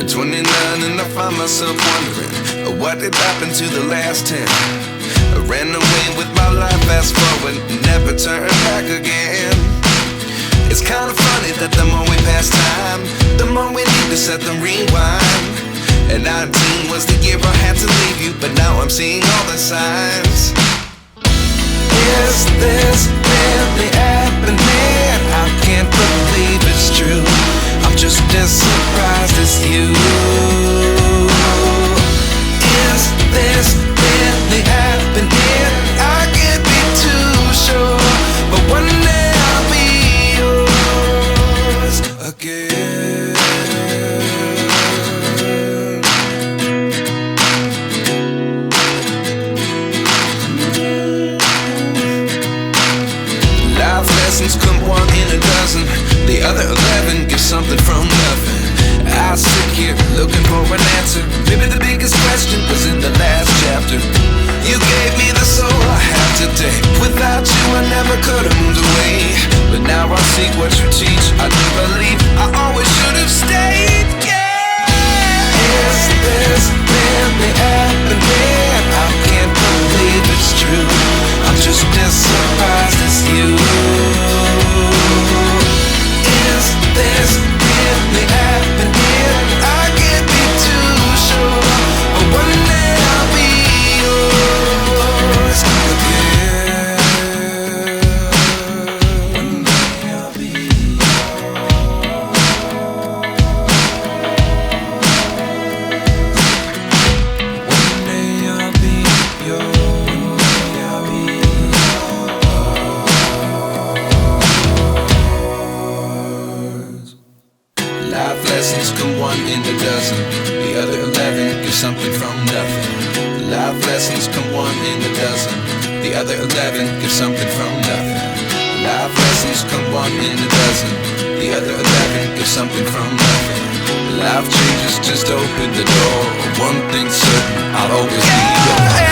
29 and I find myself wondering what did happen to the last 10. I ran away with my life, fast forward, never turn back again. It's kind of funny that the more we pass time, the more we need to set the rewind. And 19 was the year I had to leave you, but now I'm seeing all the signs. Is this really happening? I can't believe it's true. I'm just as surprised as you. Is this really happening? I can't be too sure, but one day I'll be yours again. Life lessons come one in a dozen. The other 11 give something from nothing. I sit here looking for an answer. Maybe the biggest question was in the last chapter. You gave me the soul I have today. Without you I never could have moved away. But now I see what you teach. I do believe I always should have stayed. Yeah. Is this really happening? I can't believe it's true. I'm just as surprised as you. Is this really happening? I can't be too sure, but one day I'll be yours again. One day I'll be yours. One day I'll be yours. I'll be yours. Life lessons come one in a dozen. The other 11 give something from nothing. Life lessons come one in a dozen. The other 11 give something from nothing. Life lessons come one in a dozen. The other 11 give something from nothing. Life changes just open the door. One thing's certain, I'll always be yours.